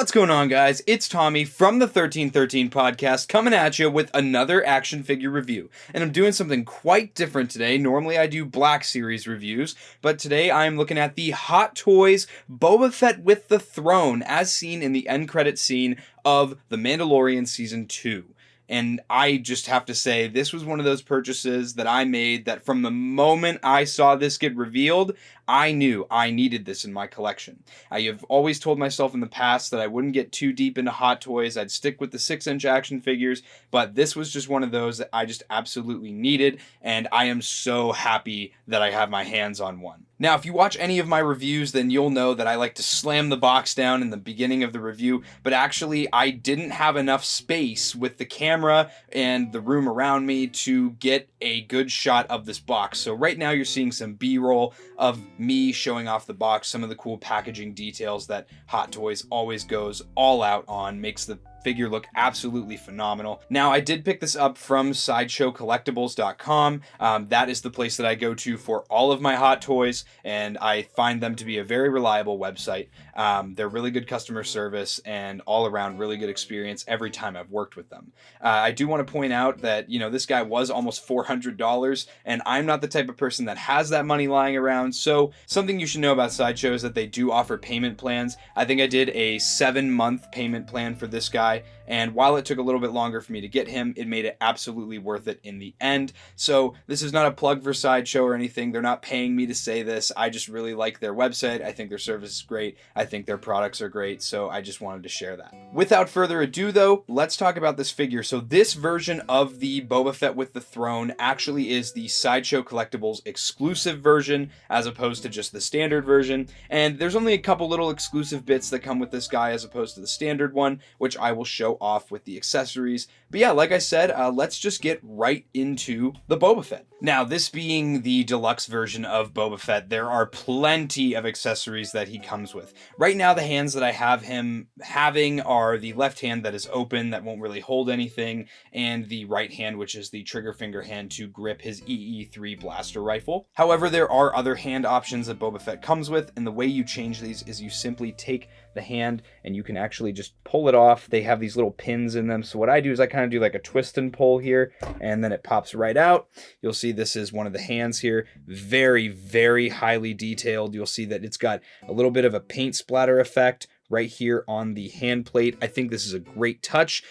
What's going on, guys? It's Tommy from the 1313 podcast coming at you with another action figure review. And I'm doing something quite different today. Normally I do Black Series reviews, but today I'm looking at the Hot Toys Boba Fett with the Throne as seen in the end credit scene of The Mandalorian Season 2. And I just have to say, this was one of those purchases that I made that from the moment I saw this get revealed, I knew I needed this in my collection. I have always told myself in the past that I wouldn't get too deep into Hot Toys. I'd stick with the 6-inch action figures, but this was just one of those that I just absolutely needed, and I am so happy that I have my hands on one. Now, if you watch any of my reviews, then you'll know that I like to slam the box down in the beginning of the review, but actually I didn't have enough space with the camera and the room around me to get a good shot of this box. So right now you're seeing some B-roll of me showing off the box, some of the cool packaging details that Hot Toys always goes all out on, makes the figure look absolutely phenomenal. Now, I did pick this up from SideshowCollectibles.com. That is the place that I go to for all of my Hot Toys, and I find them to be a very reliable website. They're really good customer service and all around really good experience every time I've worked with them. I do want to point out that, this guy was almost $400, and I'm not the type of person that has that money lying around, so something you should know about Sideshow is that they do offer payment plans. I think I did a 7-month payment plan for this guy, and while it took a little bit longer for me to get him, it made it absolutely worth it in the end. So this is not a plug for Sideshow or anything. They're not paying me to say this. I just really like their website. I think their service is great. I think their products are great, so I just wanted to share that. Without further ado, though, let's talk about this figure. So this version of the Boba Fett with the Throne actually is the Sideshow Collectibles exclusive version, as opposed to just the standard version, and there's only a couple little exclusive bits that come with this guy as opposed to the standard one, which I will show off with the accessories. But yeah, like I said, let's just get right into the Boba Fett. Now, this being the deluxe version of Boba Fett, there are plenty of accessories that he comes with. Right now, the hands that I have him having are the left hand that is open, that won't really hold anything, and the right hand, which is the trigger finger hand to grip his EE3 blaster rifle. However, there are other hand options that Boba Fett comes with, and the way you change these is you simply take the hand and you can actually just pull it off. They have these little pins in them, so what I do is I kind of do like a twist and pull here, and then it pops right out. You'll see this is one of the hands here, very, very highly detailed. You'll see that it's got a little bit of a paint splatter effect right here on the hand plate. I think this is a great touch.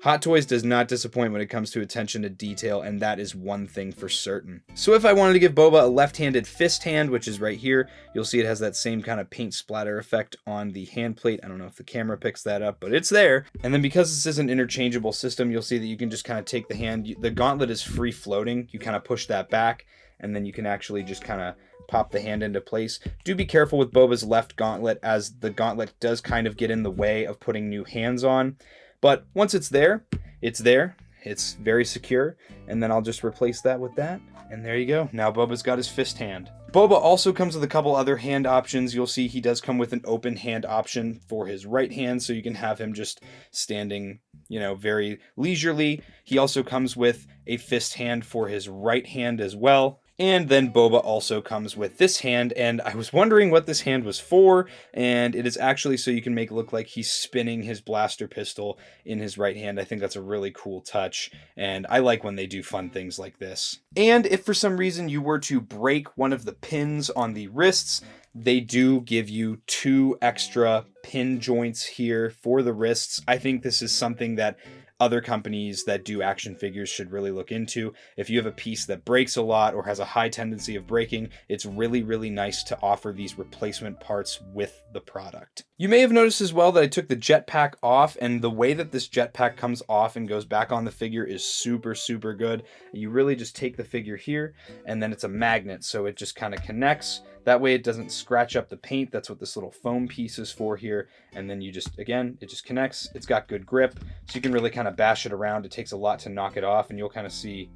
Hot Toys does not disappoint when it comes to attention to detail, and that is one thing for certain. So if I wanted to give Boba a left-handed fist hand, which is right here, you'll see it has that same kind of paint splatter effect on the hand plate. I don't know if the camera picks that up, but it's there. And then because this is an interchangeable system, you'll see that you can just kind of take the hand. The gauntlet is free floating. You kind of push that back, and then you can actually just kind of pop the hand into place. Do be careful with Boba's left gauntlet, as the gauntlet does kind of get in the way of putting new hands on. But once it's there, it's there. It's very secure. And then I'll just replace that with that. And there you go. Now Boba's got his fist hand. Boba also comes with a couple other hand options. You'll see he does come with an open hand option for his right hand, so you can have him just standing, very leisurely. He also comes with a fist hand for his right hand as well. And then Boba also comes with this hand, and I was wondering what this hand was for, and it is actually so you can make it look like he's spinning his blaster pistol in his right hand. I think that's a really cool touch, and I like when they do fun things like this. And if for some reason you were to break one of the pins on the wrists, they do give you 2 extra pin joints here for the wrists. I think this is something that other companies that do action figures should really look into. If you have a piece that breaks a lot or has a high tendency of breaking, it's really, really nice to offer these replacement parts with the product. You may have noticed as well that I took the jetpack off, and the way that this jetpack comes off and goes back on the figure is super, super good. You really just take the figure here, and then it's a magnet, so it just kind of connects. That way it doesn't scratch up the paint. That's what this little foam piece is for here. And then you just, again, it just connects. It's got good grip, so you can really kind of bash it around. It takes a lot to knock it off, and you'll kind of see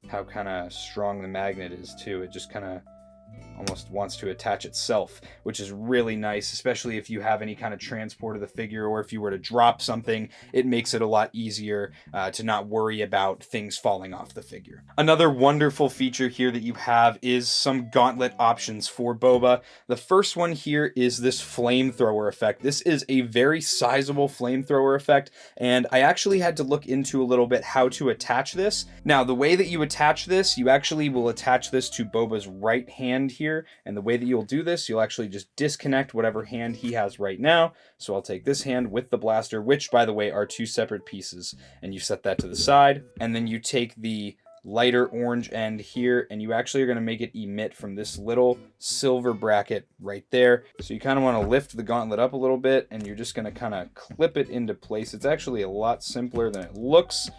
how kind of strong the magnet is too. It just kind of almost wants to attach itself, which is really nice, especially if you have any kind of transport of the figure, or if you were to drop something, it makes it a lot easier to not worry about things falling off the figure. Another wonderful feature here that you have is some gauntlet options for Boba. The first one here is this flamethrower effect. This is a very sizable flamethrower effect, and I actually had to look into a little bit how to attach this. Now, the way that you attach this, you actually will attach this to Boba's right hand here. And the way that you'll do this, you'll actually just disconnect whatever hand he has right now. So I'll take this hand with the blaster, which, by the way, are two separate pieces, and you set that to the side. And then you take the lighter orange end here, and you actually are going to make it emit from this little silver bracket right there. So you kind of want to lift the gauntlet up a little bit, and you're just going to kind of clip it into place. It's actually a lot simpler than it looks.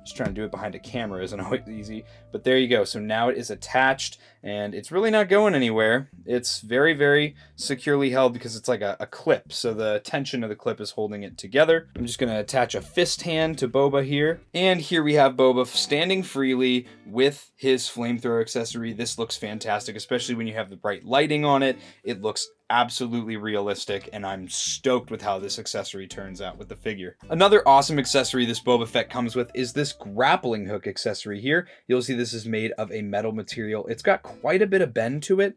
Just trying to do it behind a camera isn't always easy, but there you go. So now it is attached, and it's really not going anywhere. It's very, very securely held because it's like a clip, so the tension of the clip is holding it together. I'm just going to attach a fist hand to Boba here, and here we have Boba standing freely with his flamethrower accessory. This looks fantastic, especially when you have the bright lighting on it. It looks absolutely realistic, and I'm stoked with how this accessory turns out with the figure. Another awesome accessory this Boba Fett comes with is this grappling hook accessory here. You'll see this is made of a metal material. It's got quite a bit of bend to it,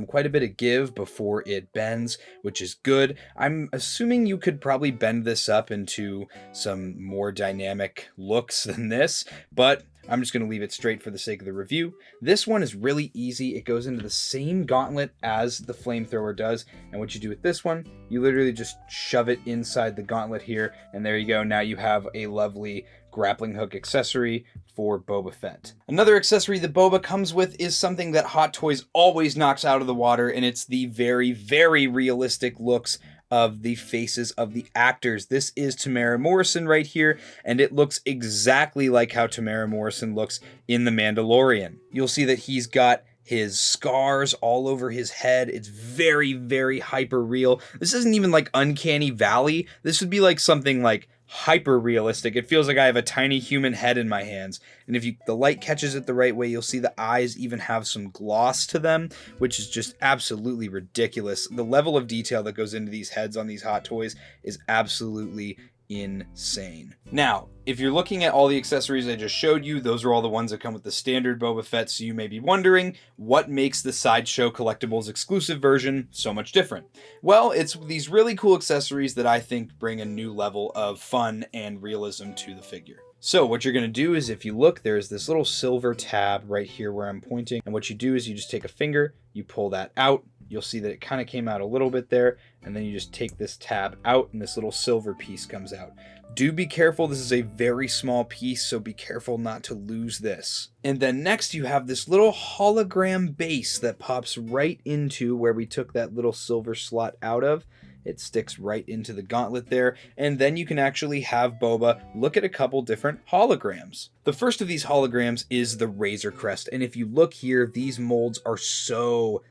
quite a bit of give before it bends, which is good. I'm assuming you could probably bend this up into some more dynamic looks than this, but I'm just going to leave it straight for the sake of the review. This one is really easy. It goes into the same gauntlet as the flamethrower does. And what you do with this one, you literally just shove it inside the gauntlet here. And there you go. Now you have a lovely grappling hook accessory for Boba Fett. Another accessory that Boba comes with is something that Hot Toys always knocks out of the water, and it's the very, very realistic looks of the faces of the actors. This is Tamara Morrison right here, and it looks exactly like how Tamara Morrison looks in The Mandalorian. You'll see that he's got his scars all over his head. It's very, very hyper real. This isn't even like Uncanny Valley. This would be like something like hyper realistic. It feels like I have a tiny human head in my hands, and if the light catches it the right way, you'll see the eyes even have some gloss to them, which is just absolutely ridiculous. The level of detail that goes into these heads on these Hot Toys is absolutely insane. Now, if you're looking at all the accessories I just showed you, those are all the ones that come with the standard Boba Fett, so you may be wondering, what makes the Sideshow Collectibles exclusive version so much different? Well, it's these really cool accessories that I think bring a new level of fun and realism to the figure. So what you're going to do is, if you look, there's this little silver tab right here where I'm pointing, and what you do is you just take a finger, you pull that out, you'll see that it kind of came out a little bit there, and then you just take this tab out and this little silver piece comes out. Do be careful, this is a very small piece, so be careful not to lose this. And then next you have this little hologram base that pops right into where we took that little silver slot out of. It sticks right into the gauntlet there, and then you can actually have Boba look at a couple different holograms. The first of these holograms is the Razor Crest, and if you look here, these molds are so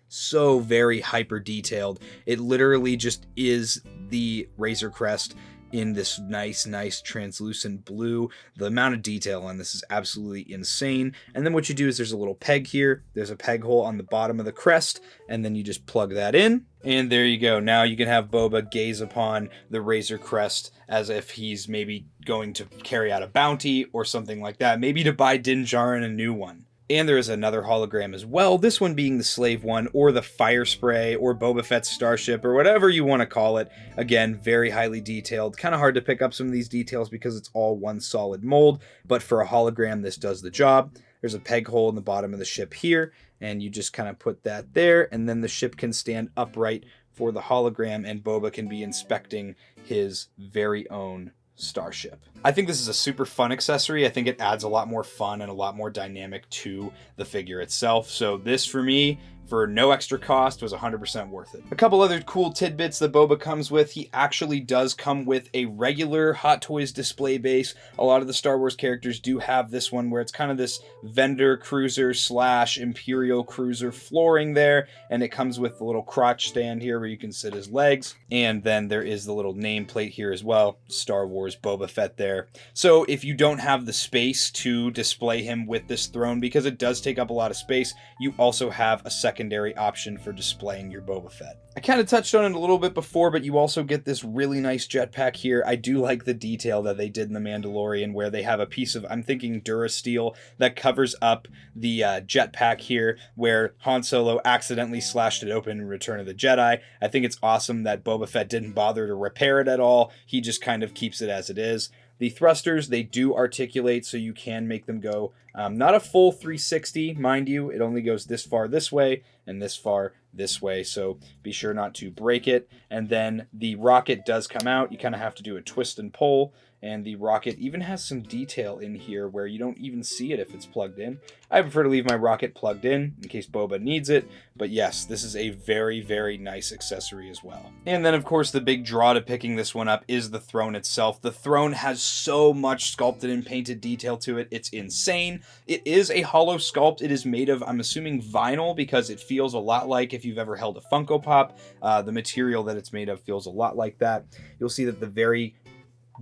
very hyper detailed. It literally just is the Razor Crest in this nice translucent blue. The amount of detail on this is absolutely insane. And then what you do is there's a little peg here, there's a peg hole on the bottom of the crest, and then you just plug that in, and there you go. Now you can have Boba gaze upon the Razor Crest as if he's maybe going to carry out a bounty or something like that, maybe to buy Din Djarin a new one. And there is another hologram as well, this one being the Slave One, or the Fire Spray, or Boba Fett's starship, or whatever you want to call it. Again, very highly detailed. Kind of hard to pick up some of these details because it's all one solid mold, but for a hologram, this does the job. There's a peg hole in the bottom of the ship here, and you just kind of put that there, and then the ship can stand upright for the hologram, and Boba can be inspecting his very own starship. I think this is a super fun accessory. I think it adds a lot more fun and a lot more dynamic to the figure itself. So this, for me, for no extra cost was 100% worth it. A couple other cool tidbits that Boba comes with. He actually does come with a regular Hot Toys display base. A lot of the Star Wars characters do have this one where it's kind of this vendor cruiser / Imperial cruiser flooring there, and it comes with the little crotch stand here where you can sit his legs, and then there is the little nameplate here as well, Star Wars Boba Fett there. So if you don't have the space to display him with this throne, because it does take up a lot of space, you also have a secondary option for displaying your Boba Fett. I kind of touched on it a little bit before, but you also get this really nice jetpack here. I do like the detail that they did in The Mandalorian where they have a piece of, I'm thinking, Durasteel that covers up the jetpack here where Han Solo accidentally slashed it open in Return of the Jedi. I think it's awesome that Boba Fett didn't bother to repair it at all. He just kind of keeps it as it is. The thrusters, they do articulate, so you can make them go not a full 360, mind you. It only goes this far this way and this far this way, so be sure not to break it. And then the rocket does come out. You kind of have to do a twist and pull, and the rocket even has some detail in here where you don't even see it if it's plugged in. I prefer to leave my rocket plugged in case Boba needs it, but yes, this is a very, very nice accessory as well. And then, of course, the big draw to picking this one up is the throne itself. The throne has so much sculpted and painted detail to it. It's insane. It is a hollow sculpt. It is made of, I'm assuming, vinyl, because it feels a lot like if you've ever held a Funko Pop. The material that it's made of feels a lot like that. You'll see that the very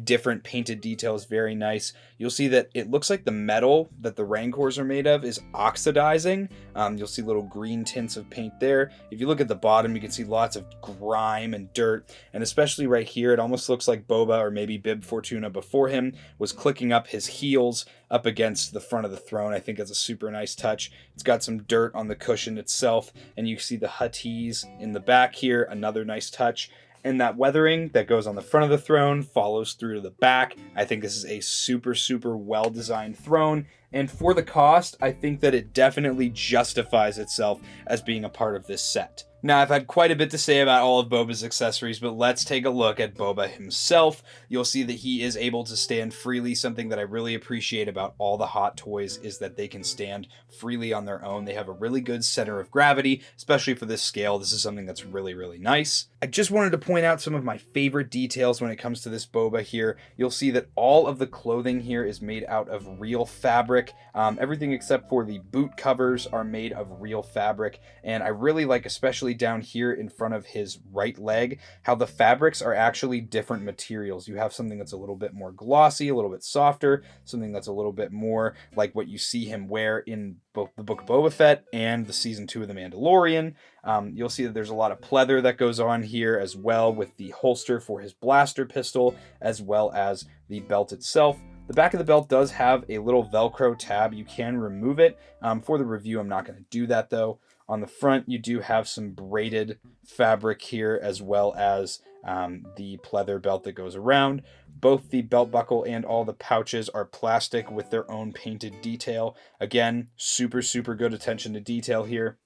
different painted detail is very nice. You'll see that it looks like the metal that the Rancors are made of is oxidizing. You'll see little green tints of paint there. If you look at the bottom, you can see lots of grime and dirt, and especially right here, it almost looks like Boba, or maybe Bib Fortuna before him, was clicking up his heels up against the front of the throne. I think that's a super nice touch. It's got some dirt on the cushion itself, and you see the Huttese in the back here, another nice touch. And that weathering that goes on the front of the throne follows through to the back. I think this is a super, super well-designed throne. And for the cost, I think that it definitely justifies itself as being a part of this set. Now, I've had quite a bit to say about all of Boba's accessories, but let's take a look at Boba himself. You'll see that he is able to stand freely. Something that I really appreciate about all the Hot Toys is that they can stand freely on their own. They have a really good center of gravity, especially for this scale. This is something that's really, really nice. I just wanted to point out some of my favorite details when it comes to this Boba here. You'll see that all of the clothing here is made out of real fabric. Everything except for the boot covers are made of real fabric, and I really like, especially down here in front of his right leg, how the fabrics are actually different materials. You have something that's a little bit more glossy, a little bit softer, something that's a little bit more like what you see him wear in both the Book of Boba Fett and the Season 2 of The Mandalorian. You'll see that there's a lot of pleather that goes on here as well, with the holster for his blaster pistol, as well as the belt itself. The back of the belt does have a little Velcro tab. You can remove it. For the review, I'm not going to do that though. On the front, you do have some braided fabric here, as well as the pleather belt that goes around. Both the belt buckle and all the pouches are plastic with their own painted detail. Again, super, super good attention to detail here.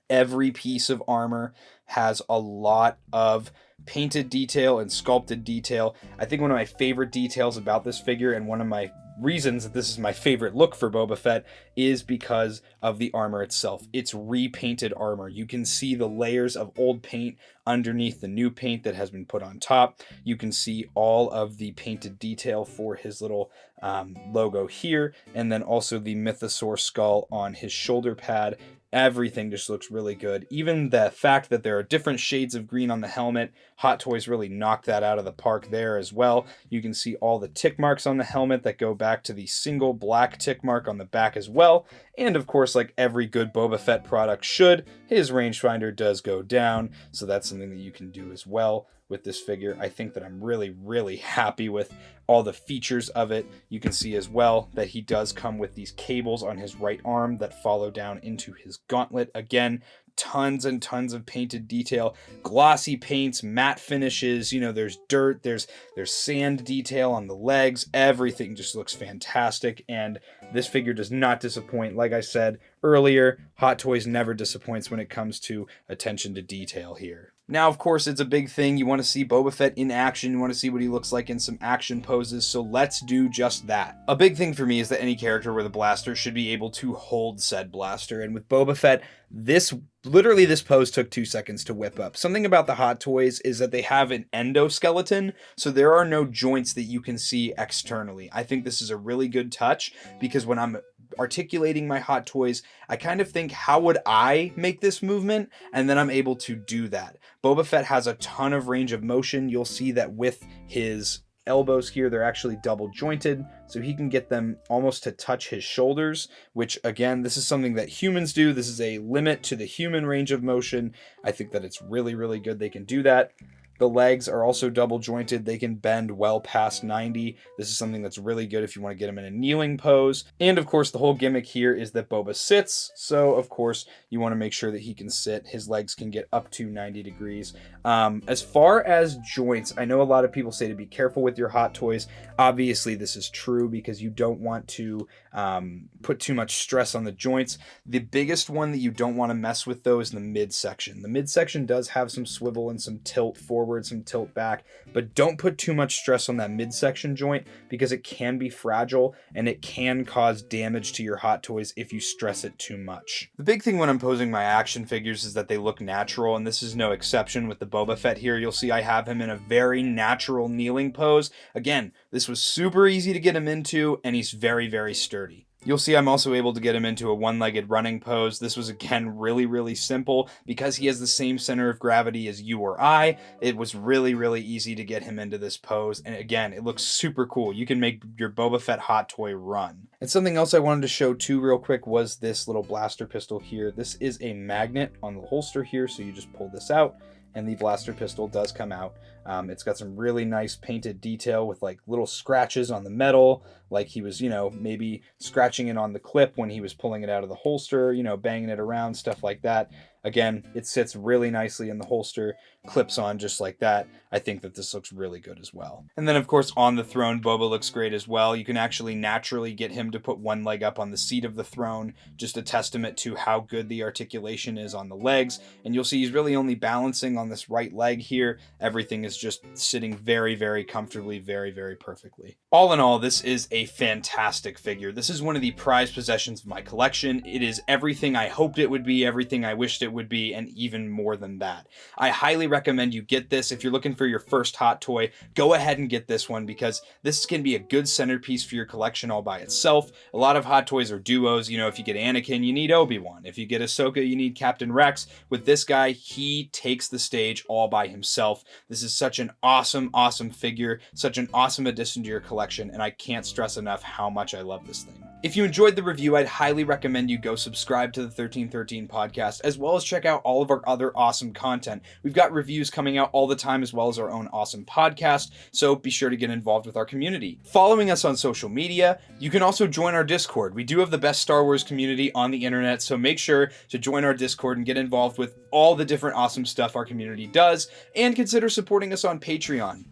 Every piece of armor has a lot of painted detail and sculpted detail. I think one of my favorite details about this figure, and one of my reasons that this is my favorite look for Boba Fett, is because of the armor itself. It's repainted armor. You can see the layers of old paint underneath the new paint that has been put on top. You can see all of the painted detail for his little logo here, and then also the Mythosaur skull on his shoulder pad. Everything just looks really good. Even the fact that there are different shades of green on the helmet, Hot Toys really knocked that out of the park there as well. You can see all the tick marks on the helmet that go back to the single black tick mark on the back as well. And of course, like every good Boba Fett product should, his rangefinder does go down, so that's something that you can do as well with this figure. I think that I'm really, really happy with all the features of it. You can see as well that he does come with these cables on his right arm that follow down into his gauntlet. Again, tons and tons of painted detail, glossy paints, matte finishes. You know, there's dirt, there's sand detail on the legs. Everything just looks fantastic, and this figure does not disappoint. Like I said earlier, Hot Toys never disappoints when it comes to attention to detail here. Now, of course, it's a big thing. You want to see Boba Fett in action. You want to see what he looks like in some action poses. So let's do just that. A big thing for me is that any character with a blaster should be able to hold said blaster. And with Boba Fett, this pose took 2 seconds to whip up. Something about the Hot Toys is that they have an endoskeleton, so there are no joints that you can see externally. I think this is a really good touch because when I'm articulating my Hot Toys, I kind of think, how would I make this movement? And then I'm able to do that. Boba Fett has a ton of range of motion. You'll see that with his elbows here, they're actually double jointed, so he can get them almost to touch his shoulders, which again, this is something that humans do. This is a limit to the human range of motion. I think that it's really, really good they can do that. The legs are also double jointed. They can bend well past 90. This is something that's really good if you want to get him in a kneeling pose. And of course, the whole gimmick here is that Boba sits. So of course, you want to make sure that he can sit. His legs can get up to 90 degrees. As far as joints, I know a lot of people say to be careful with your Hot Toys. Obviously, this is true because you don't want to put too much stress on the joints. The biggest one that you don't want to mess with, though, is the midsection. The midsection does have some swivel and some tilt forward, some tilt back, but don't put too much stress on that midsection joint because it can be fragile and it can cause damage to your Hot Toys if you stress it too much. The big thing when I'm posing my action figures is that they look natural, and this is no exception with the Boba Fett here. You'll see I have him in a very natural kneeling pose. Again, this was super easy to get him into, and he's very, very sturdy. You'll see I'm also able to get him into a one-legged running pose. This was, again, really, really simple. Because he has the same center of gravity as you or I, it was really, really easy to get him into this pose. And again, it looks super cool. You can make your Boba Fett Hot Toy run. And something else I wanted to show too real quick was this little blaster pistol here. This is a magnet on the holster here, so you just pull this out, and the blaster pistol does come out. It's got some really nice painted detail with like little scratches on the metal, like he was, maybe scratching it on the clip when he was pulling it out of the holster, banging it around, stuff like that. Again, it sits really nicely in the holster, clips on just like that. I think that this looks really good as well. And then, of course, on the throne, Boba looks great as well. You can actually naturally get him to put one leg up on the seat of the throne, just a testament to how good the articulation is on the legs. And you'll see he's really only balancing on this right leg here. Everything is just sitting very, very comfortably, very, very perfectly. All in all, this is a fantastic figure. This is one of the prized possessions of my collection. It is everything I hoped it would be, everything I wished it would be, and even more than that. I highly recommend you get this. If you're looking for your first Hot Toy, go ahead and get this one because this can be a good centerpiece for your collection all by itself. A lot of Hot Toys are duos. If you get Anakin, you need Obi-Wan. If you get Ahsoka, you need Captain Rex. With this guy, he takes the stage all by himself. This is such an awesome, awesome figure, such an awesome addition to your collection, and I can't stress enough how much I love this thing. If you enjoyed the review, I'd highly recommend you go subscribe to the 1313 podcast, as well as check out all of our other awesome content. We've got reviews coming out all the time, as well as our own awesome podcast, so be sure to get involved with our community. Following us on social media, you can also join our Discord. We do have the best Star Wars community on the internet, so make sure to join our Discord and get involved with all the different awesome stuff our community does, and consider supporting us on Patreon.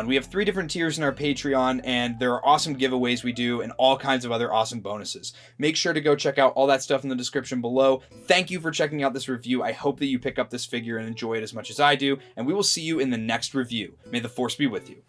We have 3 different tiers in our Patreon, and there are awesome giveaways we do and all kinds of other awesome bonuses. Make sure to go check out all that stuff in the description below. Thank you for checking out this review. I hope that you pick up this figure and enjoy it as much as I do, and we will see you in the next review. May the Force be with you.